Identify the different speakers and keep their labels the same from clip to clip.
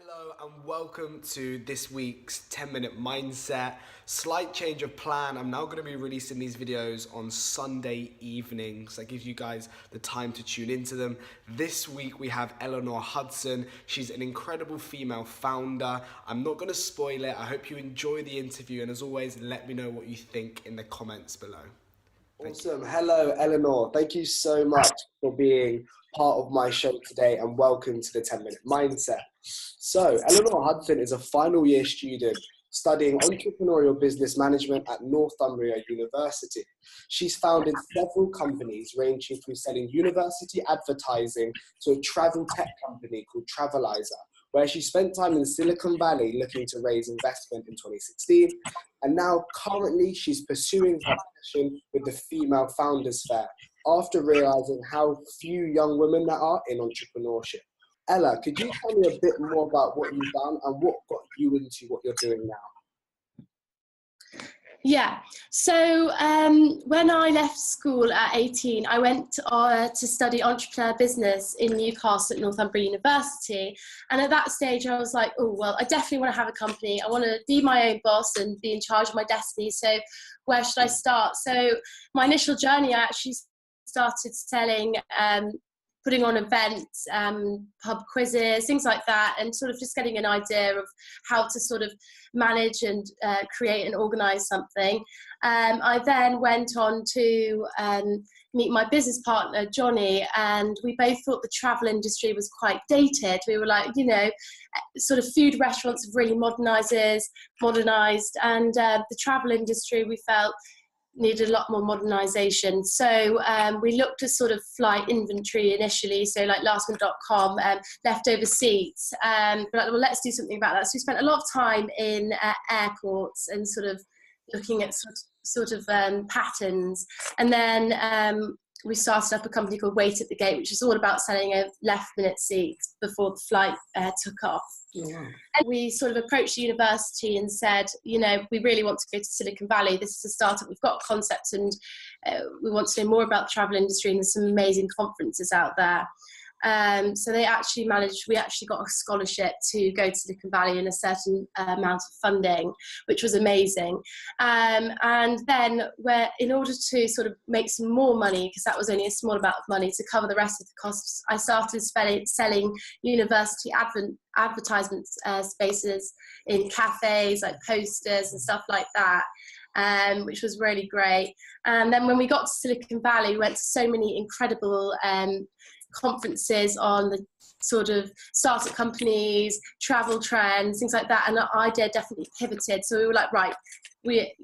Speaker 1: Hello and welcome to this week's 10-minute mindset. Slight change of plan. I'm now going to be releasing these videos on Sunday evenings. That gives you guys the time to tune into them. This week we have Eleanor Hudson. She's an incredible female founder. I'm not going to spoil it. I hope you enjoy the interview, and as always, let me know what you think in the comments below. Awesome. Hello, Eleanor. Thank you so much for being part of my show today, and welcome to the 10-minute mindset. So, Eleanor Hudson is a final year student studying entrepreneurial business management at Northumbria University. She's founded several companies ranging from selling university advertising to a travel tech company called Travelizer, where she spent time in Silicon Valley looking to raise investment in 2016. And now currently she's pursuing her passion with the Female Founders Fair after realizing how few young women there are in entrepreneurship. Ella, could you tell me a bit more about what you've done and what got you into what you're doing now?
Speaker 2: Yeah, so when I left school at 18, I went to study entrepreneur business in Newcastle at Northumbria University. And at that stage, I was like, oh, well, I definitely want to have a company. I want to be my own boss and be in charge of my destiny. So where should I start? So my initial journey, I actually started selling putting on events, pub quizzes, things like that, and sort of just getting an idea of how to sort of manage and create and organise something. I then went on to meet my business partner, Johnny, and we both thought the travel industry was quite dated. We were like, you know, sort of food restaurants have really modernised, and the travel industry we felt needed a lot more modernisation. So we looked at sort of flight inventory initially, so like lastminute.com, leftover seats, but well, let's do something about that. So we spent a lot of time in airports and sort of looking at sort of patterns, and then we started up a company called Wait at the Gate, which is all about selling a last-minute seat before the flight took off. Yeah. And we sort of approached the university and said, you know, we really want to go to Silicon Valley. This is a startup. We've got concepts, and we want to know more about the travel industry, and there's some amazing conferences out there. So we actually got a scholarship to go to Silicon Valley in a certain amount of funding, which was amazing. And then in order to sort of make some more money, because that was only a small amount of money to cover the rest of the costs, I started selling university advertisement spaces in cafes, like posters and stuff like that. Which was really great. And then when we got to Silicon Valley, we went to so many incredible conferences on the sort of startup companies, travel trends, things like that. And our idea definitely pivoted. So we were like, right,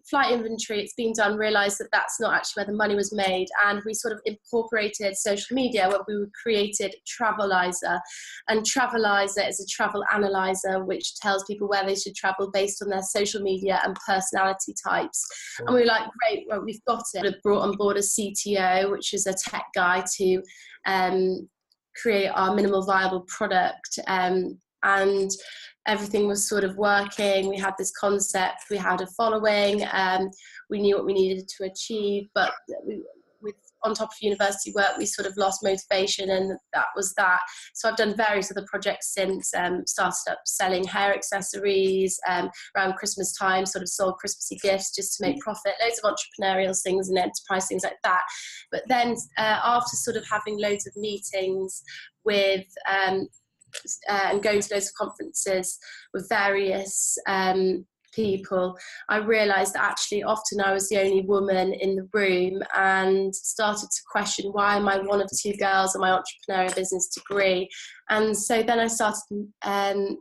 Speaker 2: flight inventory, it's been done, realised that that's not actually where the money was made. And we sort of incorporated social media, where we created Travelizer. And Travelizer is a travel analyzer, which tells people where they should travel based on their social media and personality types. Cool. And we were like, great, well, we've got it. We brought on board a CTO, which is a tech guy, to create our minimal viable product, and everything was sort of working. We had this concept, we had a following, we knew what we needed to achieve, but on top of university work, we sort of lost motivation, and that was that. So I've done various other projects since, started up selling hair accessories around Christmas time, sort of sold Christmassy gifts just to make profit, loads of entrepreneurial things and enterprise things like that. But then after sort of having loads of meetings with and going to loads of conferences with various people, I realised that actually often I was the only woman in the room, and started to question, why am I one of two girls in my entrepreneurial business degree? And so then I started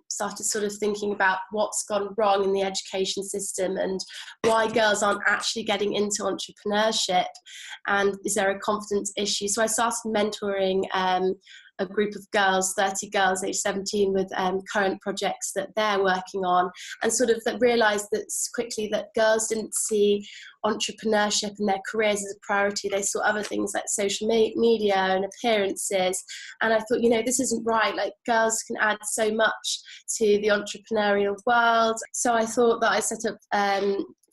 Speaker 2: sort of thinking about what's gone wrong in the education system and why girls aren't actually getting into entrepreneurship, and is there a confidence issue? So I started mentoring a group of girls, 30 girls aged 17, with current projects that they're working on, and sort of that realised that quickly that girls didn't see entrepreneurship and their careers as a priority. They saw other things like social media and appearances, and I thought, you know, this isn't right. Like, girls can add so much to the entrepreneurial world. So I thought that I set up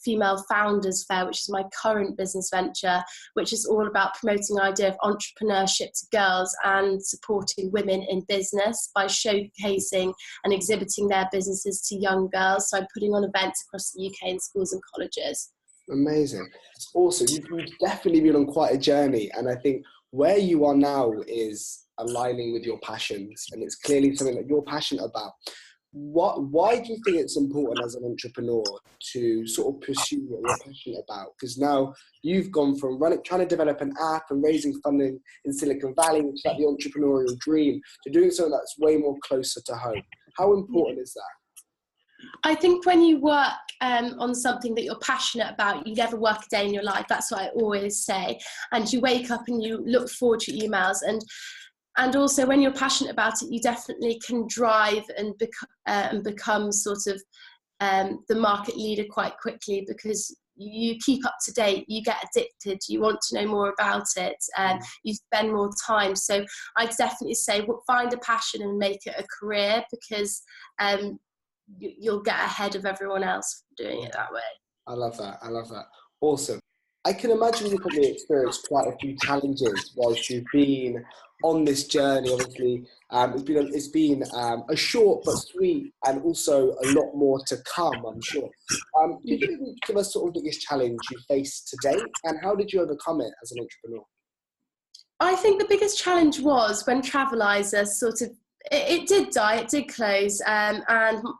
Speaker 2: Female Founders Fair, which is my current business venture, which is all about promoting the idea of entrepreneurship to girls and supporting women in business by showcasing and exhibiting their businesses to young girls. So I'm putting on events across the UK in schools and colleges.
Speaker 1: Amazing. It's awesome. You've definitely been on quite a journey, and I think where you are now is aligning with your passions, and it's clearly something that you're passionate about. Why do you think it's important as an entrepreneur to sort of pursue what you're passionate about? Because now you've gone from trying to develop an app and raising funding in Silicon Valley, which is like the entrepreneurial dream, to doing something that's way more closer to home. How important is that?
Speaker 2: I think when you work on something that you're passionate about, you never work a day in your life. That's what I always say. And you wake up and you look forward to emails. And also when you're passionate about it, you definitely can drive and become sort of the market leader quite quickly, because you keep up to date, you get addicted, you want to know more about it, you spend more time. So I'd definitely say find a passion and make it a career, because you'll get ahead of everyone else doing it that way. I love that.
Speaker 1: Awesome. I can imagine you've probably experienced quite a few challenges whilst you've been on this journey. Obviously, it's been a short but sweet, and also a lot more to come, I'm sure. Could you give us sort of the biggest challenge you faced to date, and how did you overcome it as an entrepreneur?
Speaker 2: I think the biggest challenge was when Travelizer sort of it did die, it did close, and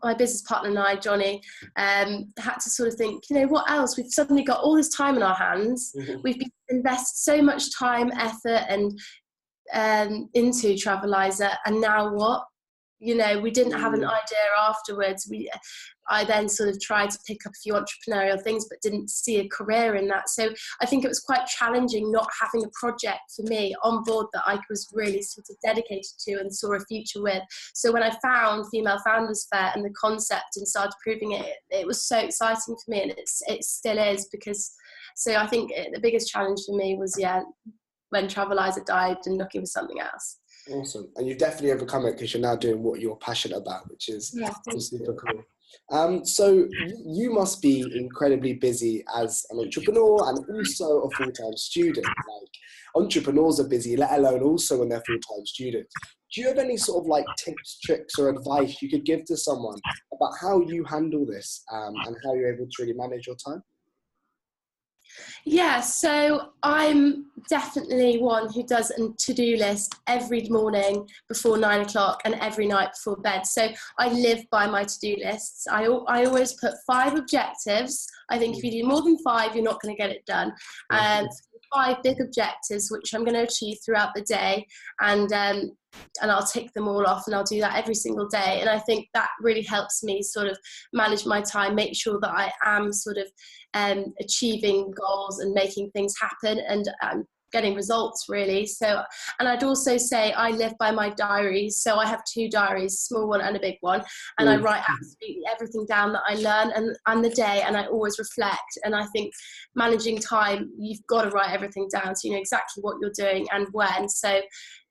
Speaker 2: my business partner and I, Johnny, had to sort of think, what else? We've suddenly got all this time in our hands. Mm-hmm. We've invested so much time, effort, and into Travelizer, and now what? We didn't have an idea afterwards. I then sort of tried to pick up a few entrepreneurial things, but didn't see a career in that. So I think it was quite challenging not having a project for me on board that I was really sort of dedicated to and saw a future with. So when I found Female Founders Fair and the concept and started proving it, it was so exciting for me, and it still is, because, so I think the biggest challenge for me was, when Travelizer died and looking for something else.
Speaker 1: Awesome. And you've definitely overcome it, because you're now doing what you're passionate about, which is super cool. So you must be incredibly busy as an entrepreneur and also a full-time student. Like, entrepreneurs are busy, let alone also when they're full-time students. Do you have any sort of tips, tricks, or advice you could give to someone about how you handle this and how you're able to really manage your time?
Speaker 2: Yeah, so I'm definitely one who does a to-do list every morning before 9 o'clock and every night before bed. So I live by my to-do lists. I always put 5 objectives. I think if you do more than 5, you're not going to get it done. And 5 big objectives, which I'm going to achieve throughout the day, and I'll tick them all off, and I'll do that every single day. And I think that really helps me sort of manage my time, make sure that I am sort of achieving goals and making things happen, and getting results, really. So, and I'd also say I live by my diaries. So I have 2 diaries, small one and a big one, and I write absolutely everything down that I learn and the day, and I always reflect. And I think managing time, you've got to write everything down, so you know exactly what you're doing and when. So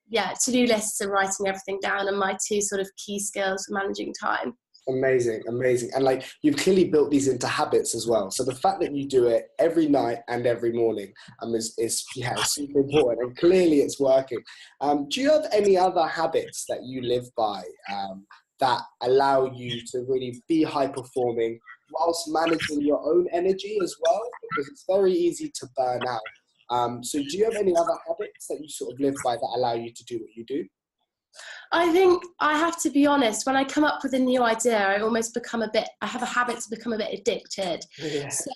Speaker 2: yeah, to-do lists and writing everything down are my 2 sort of key skills for managing time.
Speaker 1: Amazing. And you've clearly built these into habits as well. So the fact that you do it every night and every morning is super important, and clearly it's working. Do you have any other habits that you live by that allow you to really be high performing whilst managing your own energy as well? Because it's very easy to burn out. So do you have any other habits that you sort of live by that allow you to do what you do?
Speaker 2: I think I have to be honest, when I come up with a new idea, I have a habit to become a bit addicted. Yeah. So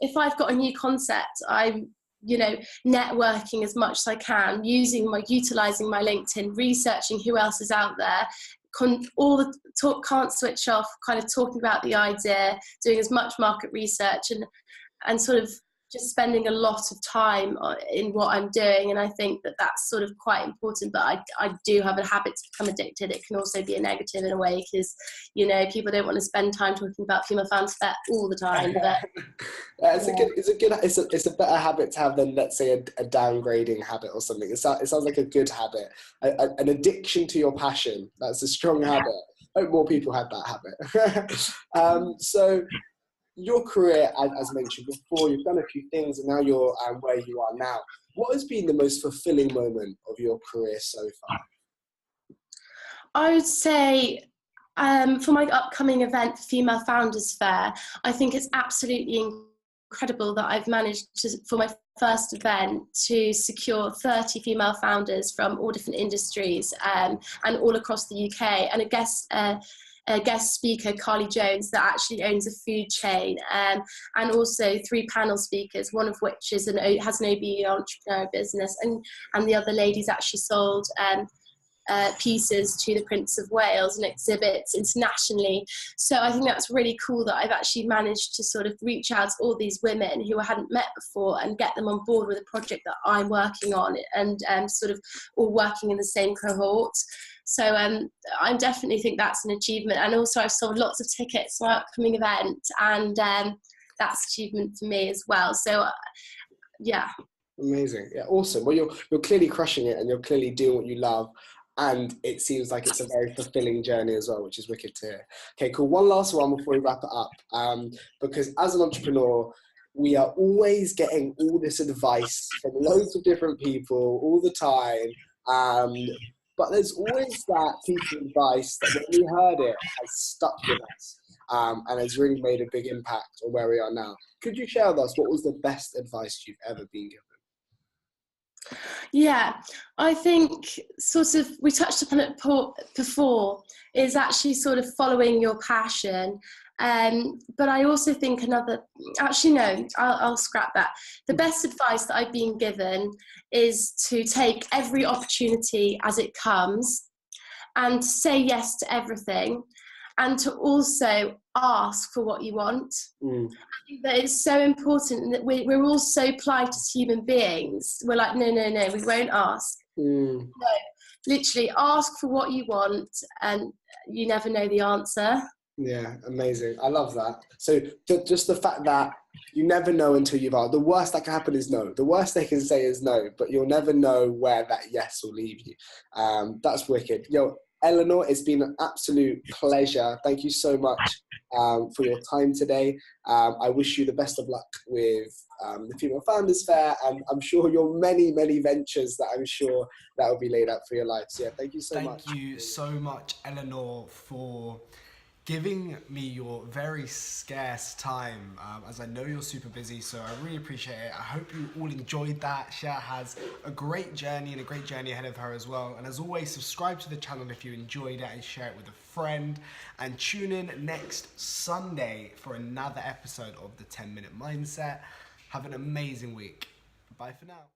Speaker 2: if I've got a new concept, I'm networking as much as I can, utilising my LinkedIn, researching who else is out there, can't switch off, kind of talking about the idea, doing as much market research and sort of just spending a lot of time in what I'm doing. And I think that that's sort of quite important, but I do have a habit to become addicted. It can also be a negative in a way, because, people don't want to spend time talking about Female Founders Fair all the time. But
Speaker 1: it's a better habit to have than, let's say, a downgrading habit or something. It sounds like a good habit, an addiction to your passion. That's a strong habit. I hope more people had that habit. So your career, as mentioned before, you've done a few things and now you're where you are now. What has been the most fulfilling moment of your career so far?
Speaker 2: I would say for my upcoming event, Female Founders Fair, I think it's absolutely incredible that I've managed to, for my first event, to secure 30 female founders from all different industries and all across the UK, and a guest speaker, Carly Jones, that actually owns a food chain, and also 3 panel speakers, one of which has an OBE entrepreneur business, and the other lady's actually sold pieces to the Prince of Wales and exhibits internationally. So I think that's really cool that I've actually managed to sort of reach out to all these women who I hadn't met before and get them on board with a project that I'm working on, and sort of all working in the same cohort. So I definitely think that's an achievement. And also I've sold lots of tickets for my upcoming event, and that's achievement for me as well. So yeah.
Speaker 1: Amazing. Yeah, awesome. Well, you're clearly crushing it and you're clearly doing what you love. And it seems like it's a very fulfilling journey as well, which is wicked to hear. Okay, cool. One last one before we wrap it up. Because as an entrepreneur, we are always getting all this advice from loads of different people all the time. But there's always that piece of advice that when we heard it has stuck with us and has really made a big impact on where we are now. Could you share with us what was the best advice you've ever been given?
Speaker 2: Yeah, I think sort of, we touched upon it before, is actually sort of following your passion. But I also think I'll scrap that. The best advice that I've been given is to take every opportunity as it comes and to say yes to everything, and to also ask for what you want. I think that it's so important that we're all so polite as human beings. We're like, no, we won't ask. No, literally ask for what you want, and you never know the answer.
Speaker 1: Yeah, amazing. I love that. So just the fact that you never know until you've asked. The worst that can happen is no. The worst they can say is no, but you'll never know where that yes will leave you. That's wicked. Yo, Eleanor, it's been an absolute pleasure. Thank you so much for your time today. I wish you the best of luck with the Female Founders Fair, and I'm sure your many, many ventures that I'm sure that will be laid out for your life. So yeah, thank you so much.
Speaker 3: Thank you so much, Eleanor, for giving me your very scarce time, as I know you're super busy, so I really appreciate it. I hope you all enjoyed that. Cher has a great journey and a great journey ahead of her as well. And as always, subscribe to the channel if you enjoyed it and share it with a friend. And tune in next Sunday for another episode of the 10 Minute Mindset. Have an amazing week. Bye for now.